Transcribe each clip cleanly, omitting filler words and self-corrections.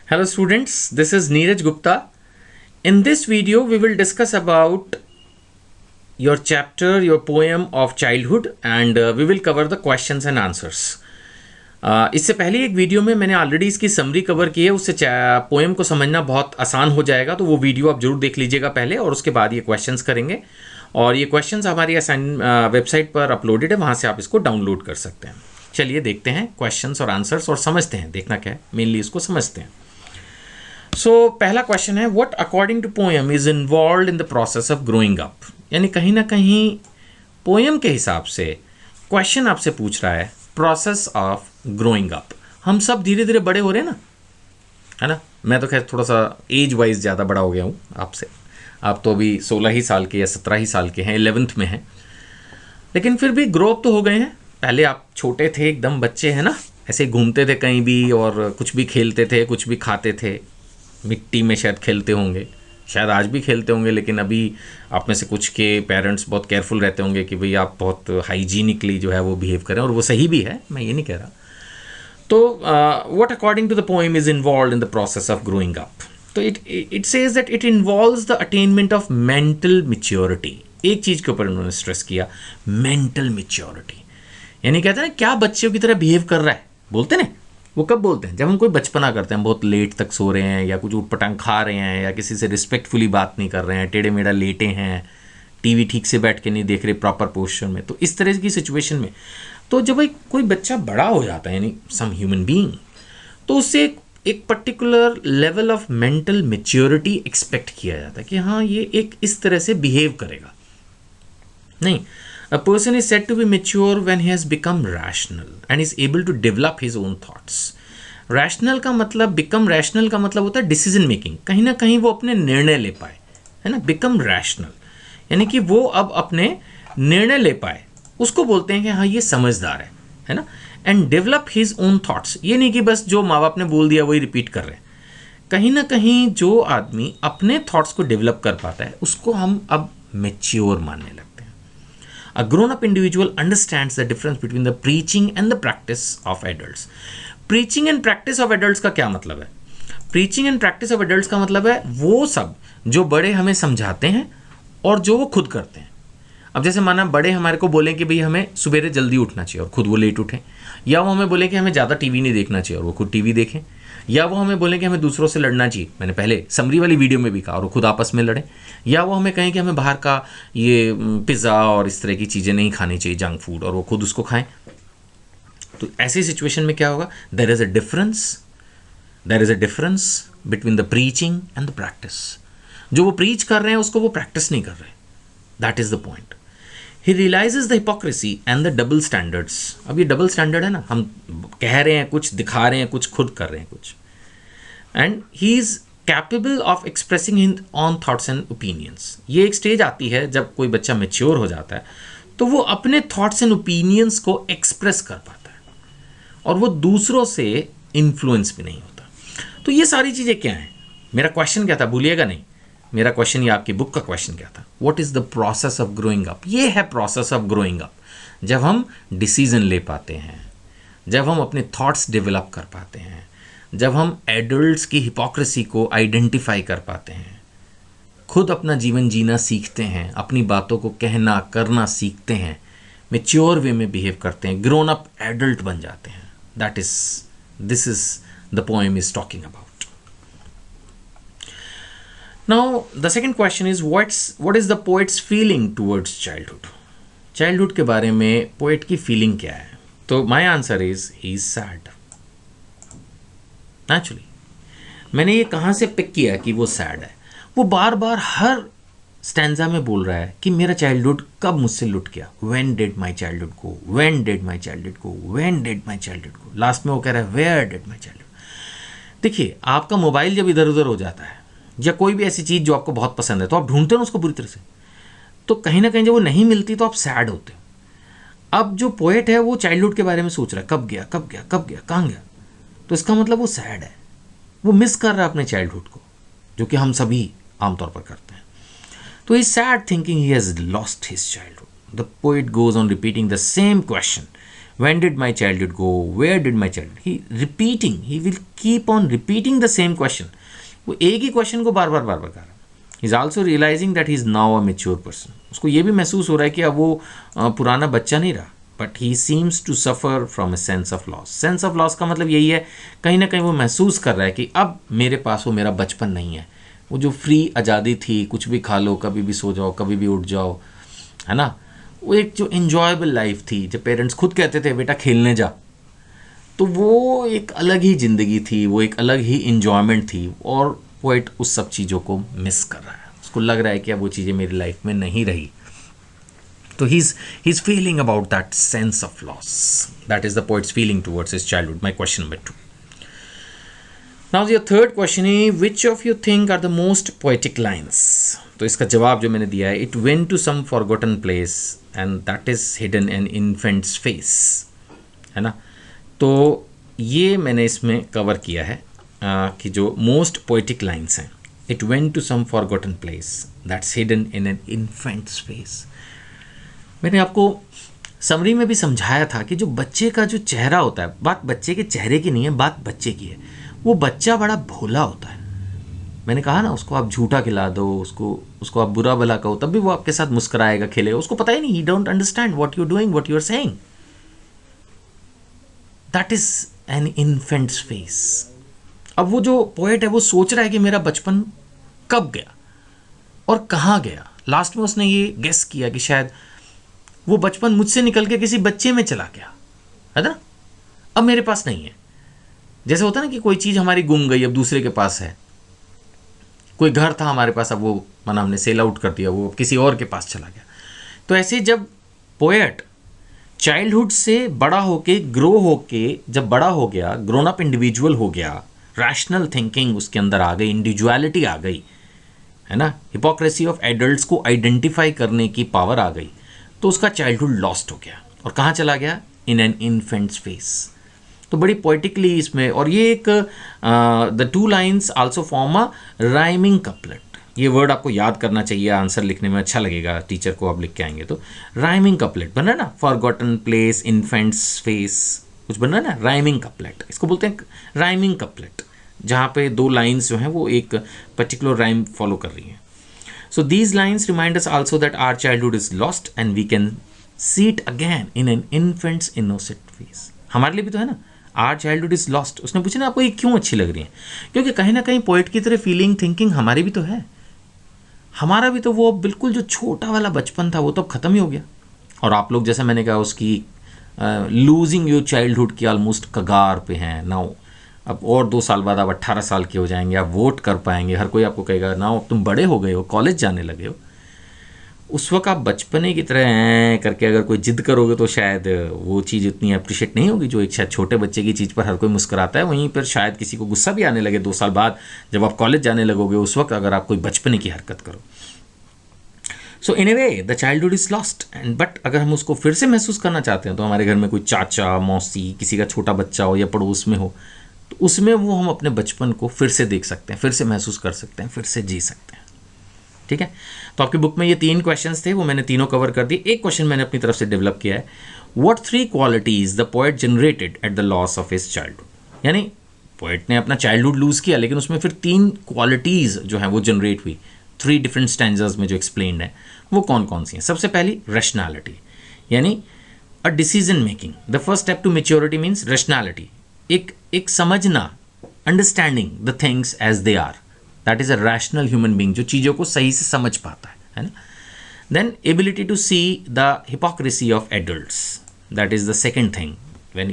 Hello students, this is Neeraj Gupta. In this video, we will discuss about your chapter, your poem of childhood and we will cover the questions and answers. इससे पहले एक video में मैंने already इसकी summary cover की है, उससे poem को समझना बहुत आसान हो जाएगा, तो वो वीडियो आप जरूर देख लीजिएगा पहले और उसके बाद ये क्वेश्चंस करेंगे। और ये क्वेश्चंस हमारी वेबसाइट पर अपलोडेड है, वहाँ से आप इसको डाउनलोड कर सकते हैं। चलिए देखते हैं क्वेश्चंस और आंसर्स और समझते हैं, देखना क्या है, मेनली इसको समझते हैं। सो पहला क्वेश्चन है, what according to poem is involve in the process of growing up. यानी कहीं ना कहीं पोएम के हिसाब से क्वेश्चन आपसे पूछ रहा है प्रोसेस ऑफ ग्रोइंग अप। हम सब धीरे धीरे बड़े हो रहे हैं ना, है ना। मैं तो खैर थोड़ा सा एज वाइज ज़्यादा बड़ा हो गया हूँ आपसे। आप तो अभी 16 ही साल के या 17 ही साल के हैं, 11th में हैं, लेकिन फिर भी ग्रो अप तो हो गए हैं। पहले आप छोटे थे, एकदम बच्चे, हैं ना, ऐसे घूमते थे कहीं भी और कुछ भी खेलते थे, कुछ भी खाते थे, मिट्टी में शायद खेलते होंगे, शायद आज भी खेलते होंगे, लेकिन अभी आप में से कुछ के पेरेंट्स बहुत केयरफुल रहते होंगे कि भाई आप बहुत हाइजीनिकली जो है वो बिहेव करें, और वो सही भी है, मैं ये नहीं कह रहा। तो what according to the poem is involve in the process of growing up. तो it says that it involves the attainment of mental maturity. एक चीज़ के ऊपर उन्होंने स्ट्रेस किया, मेंटल मैच्योरिटी। यानी कहते हैं ना, क्या बच्चों की तरह बिहेव कर रहा है, बोलते ना। वो कब बोलते हैं? जब हम कोई बचपना करते हैं, बहुत लेट तक सो रहे हैं या कुछ उटपटांग खा रहे हैं या किसी से रिस्पेक्टफुली बात नहीं कर रहे हैं, टेढ़े मेढ़ा लेटे हैं, टीवी ठीक से बैठ के नहीं देख रहे प्रॉपर पोस्चर में। तो इस तरह की सिचुएशन में तो जब भाई कोई बच्चा बड़ा हो जाता है, यानी सम ह्यूमन बीइंग, तो उससे एक particular level of mental maturity expect किया जाता है कि हाँ ये एक इस तरह से बिहेव करेगा। नहीं, a person is said to be mature when he has become rational and is able to develop his own thoughts. Rational का मतलब, become rational का मतलब होता है decision making। कहीं ना कहीं वो अपने निर्णय ले पाए, है ना। become rational यानी कि वो अब अपने निर्णय ले पाए, उसको बोलते हैं कि हाँ ये समझदार है ना। and develop his own thoughts, ये नहीं कि बस जो माँ बाप ने बोल दिया वही रिपीट कर रहे हैं। कहीं ना कहीं जो आदमी अपने थॉट्स को डेवलप कर पाता है उसको हम अब मेच्योर मानने लगते हैं। A grown-up individual understands the difference between the preaching and the practice of adults. Preaching and practice of adults का क्या मतलब है? Preaching and practice of adults का मतलब है वो सब जो बड़े हमें समझाते हैं और जो वो खुद करते हैं। अब जैसे माना बड़े हमारे को बोलें कि भाई हमें सुबह जल्दी उठना चाहिए और खुद वो लेट उठें, या वो हमें बोलें कि हमें ज़्यादा टीवी नहीं देखना चाहिए और वो खुद टीवी देखें, या वो हमें बोलें कि हमें दूसरों से लड़ना चाहिए, मैंने पहले समरी वाली वीडियो में भी कहा, और वो खुद आपस में लड़ें, या वो हमें कहें कि हमें बाहर का ये पिज़्ज़ा और इस तरह की चीज़ें नहीं खानी चाहिए, जंक फूड, और वो खुद उसको खाएं। तो ऐसी सिचुएशन में क्या होगा? There is a difference between the preaching and the practice. जो वो प्रीच कर रहे हैं उसको वो प्रैक्टिस नहीं कर रहे, that is the point. He realizes the hypocrisy and the double standards. अब ये डबल स्टैंडर्ड है ना, हम कह रहे हैं कुछ, दिखा रहे हैं कुछ, खुद कर रहे हैं कुछ। And he is capable of expressing his own thoughts and opinions. ये एक स्टेज आती है जब कोई बच्चा मेच्योर हो जाता है तो वो अपने थॉट्स एंड ओपिनियंस को एक्सप्रेस कर पाता है और वो दूसरों से इन्फ्लुएंस भी नहीं होता। तो ये सारी चीज़ें क्या हैं? मेरा क्वेश्चन क्या था, भूलिएगा नहीं, मेरा क्वेश्चन, ये आपकी बुक का क्वेश्चन क्या था? What is the process of growing up. ये है प्रोसेस ऑफ ग्रोइंग अप, जब हम डिसीजन ले पाते हैं, जब हम अपने थॉट्स डेवलप कर पाते हैं, जब हम एडल्ट्स की हिपोक्रेसी को आइडेंटिफाई कर पाते हैं, खुद अपना जीवन जीना सीखते हैं, अपनी बातों को कहना करना सीखते हैं, मेच्योर वे में बिहेव करते हैं, ग्रोन अप एडल्ट बन जाते हैं। This is the poem is talking about. Now, the second question is what is the poet's feeling towards childhood? Childhood के बारे में पोएट की फीलिंग क्या है? तो my answer is he is sad. Naturally, मैंने ये कहाँ से पिक किया कि वो सैड है? वो बार बार हर स्टैंजा में बोल रहा है कि मेरा चाइल्डहुड कब मुझसे लुट गया। When did my childhood go? When did my childhood go? When did my childhood go? Last में वो कह रहा है where did my childhood? देखिए, आपका मोबाइल जब इधर उधर हो जाता है या कोई भी ऐसी चीज़ जो आपको बहुत पसंद है तो आप ढूंढते हो उसको बुरी तरह से, तो कहीं ना कहीं जब वो नहीं मिलती तो आप सैड होते हो। अब जो पोएट है वो चाइल्डहुड के बारे में सोच रहा है, कब गया कब गया कब गया, कहाँ गया। तो इसका मतलब वो सैड है, वो मिस कर रहा है अपने चाइल्डहुड को, जो कि हम सभी आमतौर पर करते हैं। तो he sad thinking he has lost his childhood. The poet goes on repeating the same question When did my childhood go? Where did my childhood? He will keep on repeating the same question. वो एक ही question को बार बार कर रहा है. He is also realizing that he is now a mature person. उसको ये भी महसूस हो रहा है कि अब वो पुराना बच्चा नहीं रहा. But he seems to suffer from a sense of loss. Sense of loss का मतलब यही है, कहीं ना कहीं वो महसूस कर रहा है कि अब मेरे पास वो मेरा बचपन नहीं है. वो जो फ्री आज़ादी थी, कुछ भी खा लो, कभी भी सो जाओ, कभी भी उठ जाओ, है ना, वो एक जो इन्जॉयबल लाइफ थी, जब पेरेंट्स खुद कहते थे बेटा खेलने जा, तो वो एक अलग ही ज़िंदगी थी, वो एक अलग ही इन्जॉयमेंट थी. और पोएट उस सब चीज़ों को मिस कर रहा है. उसको लग रहा है कि अब वो चीज़ें मेरी लाइफ में नहीं रही. तो he is feeling about that sense of loss. That is the poet's feeling towards his childhood. My question number 2. Now your third question is which of you think are the most poetic lines. तो इसका जवाब जो मैंने दिया है, it went to some forgotten place and that is hidden in infant's face, है ना. तो ये मैंने इसमें कवर किया है कि जो मोस्ट पोएटिक लाइन्स हैं, it went to some forgotten place that's hidden in an infant's face. मैंने आपको समरी में भी समझाया था कि जो बच्चे का जो चेहरा होता है, बात बच्चे के चेहरे की नहीं है, बात बच्चे की है. वो बच्चा बड़ा भोला होता है. मैंने कहा ना, उसको आप झूठा खिला दो, उसको आप बुरा भला कहो, तब भी वो आपके साथ मुस्कुराएगा, खेलेगा. उसको पता ही नहीं, he don't understand what you are doing, what you are saying. That is an infant's face. अब वो जो पोएट है वो सोच रहा है कि मेरा बचपन कब गया और कहाँ गया. लास्ट में उसने ये गेस किया कि शायद वो बचपन मुझसे निकल के किसी बच्चे में चला गया, है ना. अब मेरे पास नहीं है. जैसे होता है ना कि कोई चीज़ हमारी गुम गई, अब दूसरे के पास है. कोई घर था हमारे पास, अब वो माना हमने सेल आउट कर दिया, वो किसी और के पास चला गया. तो ऐसे जब पोएट चाइल्डहुड से बड़ा होके, ग्रो होके जब बड़ा हो गया, ग्रोन अप इंडिविजुअल हो गया, रैशनल थिंकिंग उसके अंदर आ गई, इंडिविजुअलिटी आ गई, है ना, हिपोक्रेसी ऑफ एडल्ट्स को आइडेंटिफाई करने की पावर आ गई, तो उसका चाइल्डहुड लॉस्ट हो गया. और कहाँ चला गया? इन एन इन्फेंट्स फेस. तो बड़ी पोइटिकली इसमें, और ये एक the two lines also form a rhyming couplet. ये वर्ड आपको याद करना चाहिए, आंसर लिखने में अच्छा लगेगा टीचर को, आप लिख के आएंगे तो. राइमिंग कपलेट बना ना, फॉरगॉटन प्लेस, इन्फेंट्स फेस, कुछ बना ना, राइमिंग कपलेट. इसको बोलते हैं राइमिंग कपलेट, जहाँ पे दो लाइन्स जो हैं वो एक पर्टिकुलर राइम फॉलो कर रही हैं. So these lines remind us also that our childhood is lost and we can see it again in an infant's innocent face. हमारे लिए भी तो है ना, our childhood is lost. उसने पूछा ना आपको ये क्यों अच्छी लग रही है, क्योंकि कहीं ना कहीं पोएट की तरह फीलिंग, थिंकिंग हमारी भी तो है. हमारा भी तो वो बिल्कुल जो छोटा वाला बचपन था वो तो अब ख़त्म ही हो गया. और आप लोग, जैसे मैंने कहा, उसकी लूजिंग योर चाइल्डहुड की ऑलमोस्ट कगार पे हैं नाउ. अब और 2 साल बाद आप 18 साल के हो जाएंगे, आप वोट कर पाएंगे, हर कोई आपको कहेगा ना अब तुम बड़े हो गए हो, कॉलेज जाने लगे हो. उस वक्त आप बचपने की तरह हैं करके अगर कोई जिद करोगे तो शायद वो चीज़ उतनी अप्रिशिएट नहीं होगी जो एक शायद छोटे बच्चे की चीज़ पर हर कोई मुस्कुराता है. वहीं पर शायद किसी को गुस्सा भी आने लगे 2 साल बाद जब आप कॉलेज जाने लगोगे, उस वक्त अगर आप कोई बचपने की हरकत करो. So in a way the childhood is lost. And but अगर हम उसको फिर से महसूस करना चाहते हैं तो हमारे घर में कोई चाचा, मौसी, किसी का छोटा बच्चा हो या पड़ोस में हो, तो उसमें वो हम अपने बचपन को फिर से देख सकते हैं, फिर से महसूस कर सकते हैं, फिर से जी सकते हैं. ठीक है. तो आपकी बुक में ये 3 क्वेश्चंस थे, वो मैंने तीनों कवर कर दिए. एक क्वेश्चन मैंने अपनी तरफ से डेवलप किया है, what 3 qualities the poet generated at the loss of his childhood. यानी पोएट ने अपना चाइल्डहुड लूज किया, लेकिन उसमें फिर 3 क्वालिटीज जो हैं वो जनरेट हुई 3 डिफरेंट स्टैंजर्स में जो एक्सप्लेन्ड है. वो कौन कौन सी हैं? सबसे पहली रैशनैलिटी, यानी a decision making. The first step to maturity means rationality. एक समझना, understanding the things as they are. That is a rational human being, जो चीज़ों को सही से समझ पाता है ना. Then ability to see the hypocrisy of adults. That is the second thing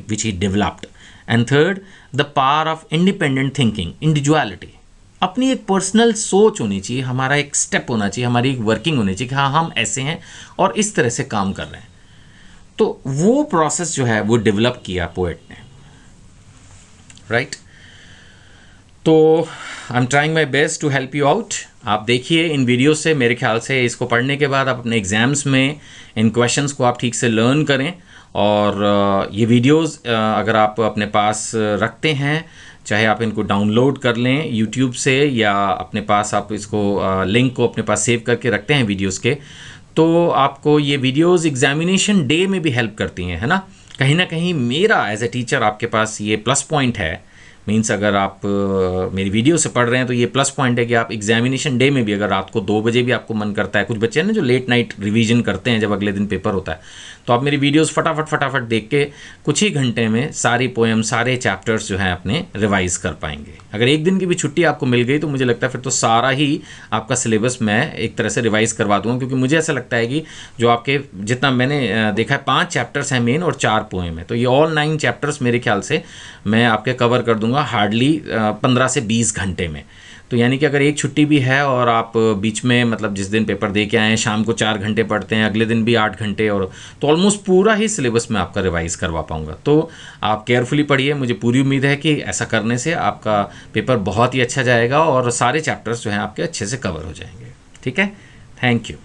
which he developed. And third, the power of independent thinking, individuality. अपनी एक पर्सनल सोच होनी चाहिए, हमारा एक स्टेप होना चाहिए, हमारी एक वर्किंग होनी चाहिए कि हाँ हम ऐसे हैं और इस तरह से काम कर रहे हैं. तो वो प्रोसेस जो है वो डेवलप किया पोएट ने. राइट. तो I am trying my best to help you out. आप देखिए इन वीडियो से, मेरे ख्याल से इसको पढ़ने के बाद आप अपने एग्ज़ाम्स में इन क्वेश्चंस को आप ठीक से लर्न करें. और ये वीडियोस अगर आप अपने पास रखते हैं, चाहे आप इनको डाउनलोड कर लें यूट्यूब से या अपने पास आप इसको लिंक को अपने पास सेव करके रखते हैं वीडियोस के, तो आपको ये वीडियोस एग्जामिनेशन डे में भी हेल्प करती हैं, है ना. कहीं ना कहीं मेरा एज ए टीचर आपके पास ये प्लस पॉइंट है। मीन्स अगर आप मेरी वीडियो से पढ़ रहे हैं तो ये प्लस पॉइंट है कि आप एग्जामिनेशन डे में भी अगर रात को 2 बजे भी आपको मन करता है, कुछ बच्चे हैं ना जो लेट नाइट रिवीजन करते हैं जब अगले दिन पेपर होता है, तो आप मेरी वीडियोस फटाफट देख के कुछ ही घंटे में सारी पोएम, सारे चैप्टर्स जो हैं अपने रिवाइज कर पाएंगे। अगर एक दिन की भी छुट्टी आपको मिल गई तो मुझे लगता है फिर तो सारा ही आपका सिलेबस मैं एक तरह से रिवाइज करवा दूंगा, क्योंकि मुझे ऐसा लगता है कि जो आपके जितना मैंने देखा है 5 चैप्टर्स हैं मेन और 4 पोएम है, तो ये ऑल 9 चैप्टर्स मेरे ख्याल से मैं आपके कवर कर दूंगा हार्डली 15 से 20 घंटे में। तो यानी कि अगर एक छुट्टी भी है और आप बीच में मतलब जिस दिन पेपर दे के आए हैं शाम को 4 घंटे पढ़ते हैं, अगले दिन भी 8 घंटे, और तो ऑलमोस्ट पूरा ही सिलेबस मैं आपका रिवाइज करवा पाऊंगा। तो आप केयरफुली पढ़िए, मुझे पूरी उम्मीद है कि ऐसा करने से आपका पेपर बहुत ही अच्छा जाएगा और सारे चैप्टर्स जो हैं आपके अच्छे से कवर हो जाएंगे। ठीक है, थैंक यू।